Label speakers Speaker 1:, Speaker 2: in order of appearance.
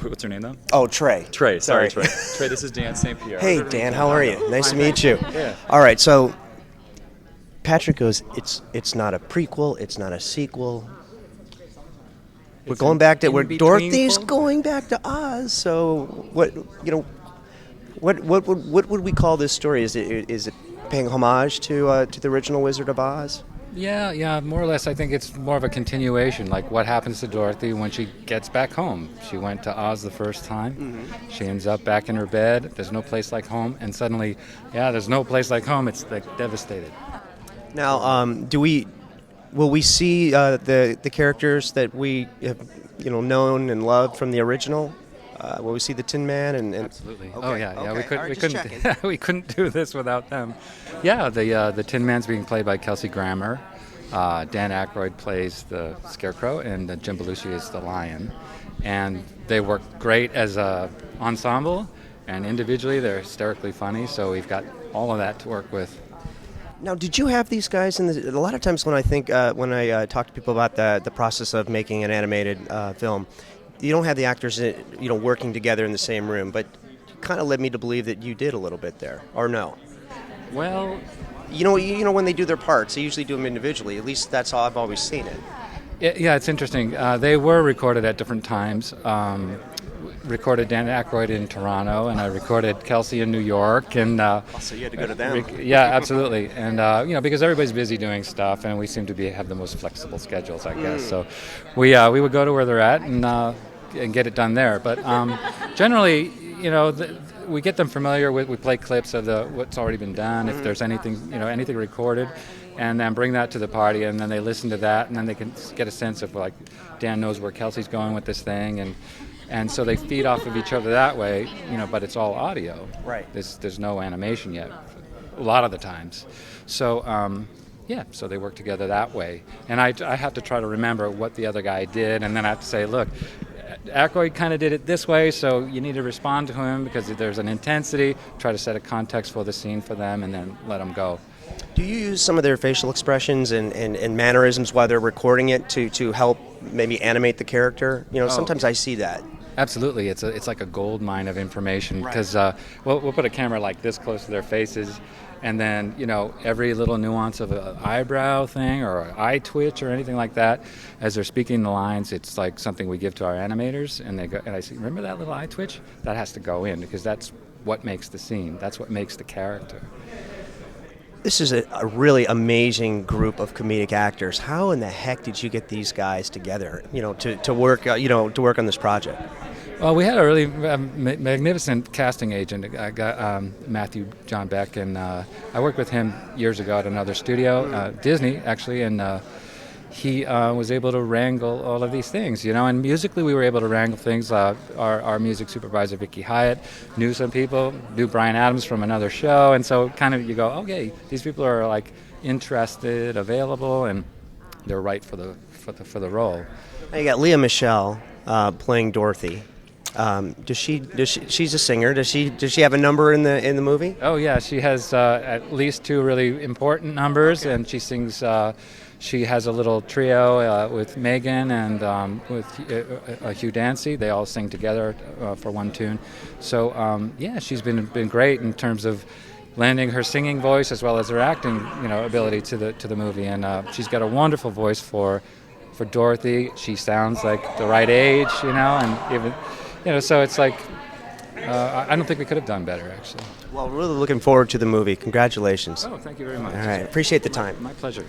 Speaker 1: What's her name though?
Speaker 2: Oh, Trey.
Speaker 1: Trey. Sorry, Trey. Trey, this is Dan St. Pierre.
Speaker 2: Hey, Dan, how are you? Nice to meet you.
Speaker 1: Yeah.
Speaker 2: All right, so Patrick goes, it's not a prequel, it's not a sequel. We're going back to where Dorothy's going back to Oz. So what would we call this story? Is it paying homage to the original Wizard of Oz?
Speaker 3: Yeah, more or less. I think it's more of a continuation, like what happens to Dorothy when she gets back home. She went to Oz the first time. Mm-hmm. She ends up back in her bed. There's no place like home, and suddenly, there's no place like home. It's like devastated.
Speaker 2: Now, will we see the characters that we have known and loved from the original? Will we see the Tin Man and
Speaker 3: Absolutely.
Speaker 2: Okay.
Speaker 3: Oh yeah.
Speaker 2: Okay.
Speaker 3: We couldn't we couldn't do this without them. Yeah, the Tin Man's being played by Kelsey Grammer. Dan Aykroyd plays the Scarecrow, and Jim Belushi is the Lion. And they work great as a ensemble, and individually they're hysterically funny. So we've got all of that to work with.
Speaker 2: Now, did you have these guys a lot of times when I talk to people about the process of making an animated film, you don't have the actors working together in the same room, but it kind of led me to believe that you did a little bit there, or no?
Speaker 3: Well,
Speaker 2: when they do their parts, they usually do them individually. At least that's how I've always seen it.
Speaker 3: Yeah, it's interesting. They were recorded at different times. Recorded Dan Aykroyd in Toronto, and I recorded Kelsey in New York, and
Speaker 2: so you had to go to them.
Speaker 3: Yeah, absolutely, and because everybody's busy doing stuff, and we seem to have the most flexible schedules, I guess. So we would go to where they're at and get it done there. But generally, we get them familiar with. We play clips of what's already been done. If there's anything anything recorded, and then bring that to the party, and then they listen to that, and then they can get a sense of like Dan knows where Kelsey's going with this thing, and so they feed off of each other that way, but it's all audio.
Speaker 2: Right.
Speaker 3: There's no animation yet, a lot of the times. So, so they work together that way. And I have to try to remember what the other guy did, and then I have to say, look, Aykroyd kind of did it this way, so you need to respond to him because there's an intensity, try to set a context for the scene for them, and then let them go.
Speaker 2: Do you use some of their facial expressions and mannerisms while they're recording it to help maybe animate the character? Sometimes I see that.
Speaker 3: Absolutely, it's like a gold mine of information because we'll put a camera like this close to their faces, and then every little nuance of an eyebrow thing or an eye twitch or anything like that, as they're speaking the lines, it's like something we give to our animators, and they go, and I say, remember that little eye twitch? That has to go in because that's what makes the scene. That's what makes the character.
Speaker 2: This is a really amazing group of comedic actors. How in the heck did you get these guys together, to work, to work on this project?
Speaker 3: Well, we had a really magnificent casting agent, Matthew John Beck, and I worked with him years ago at another studio, Disney actually, and he was able to wrangle all of these things, and musically we were able to wrangle things. Our music supervisor, Vicky Hyatt, knew some people, knew Bryan Adams from another show, and so kind of you go, okay, these people are like interested, available, and they're right for the role.
Speaker 2: Now you got Lea Michele playing Dorothy. She's a singer. Does she have a number in the movie?
Speaker 3: Oh yeah, she has at least 2 really important numbers, and she sings. She has a little trio with Megan and with Hugh Dancy. They all sing together for one tune. So she's been great in terms of lending her singing voice as well as her acting ability to the movie, and she's got a wonderful voice for Dorothy. She sounds like the right age, and even. So it's like, I don't think we could have done better, actually.
Speaker 2: Well, we're really looking forward to the movie. Congratulations.
Speaker 3: Oh, thank you very much.
Speaker 2: All right, appreciate the time.
Speaker 3: My pleasure.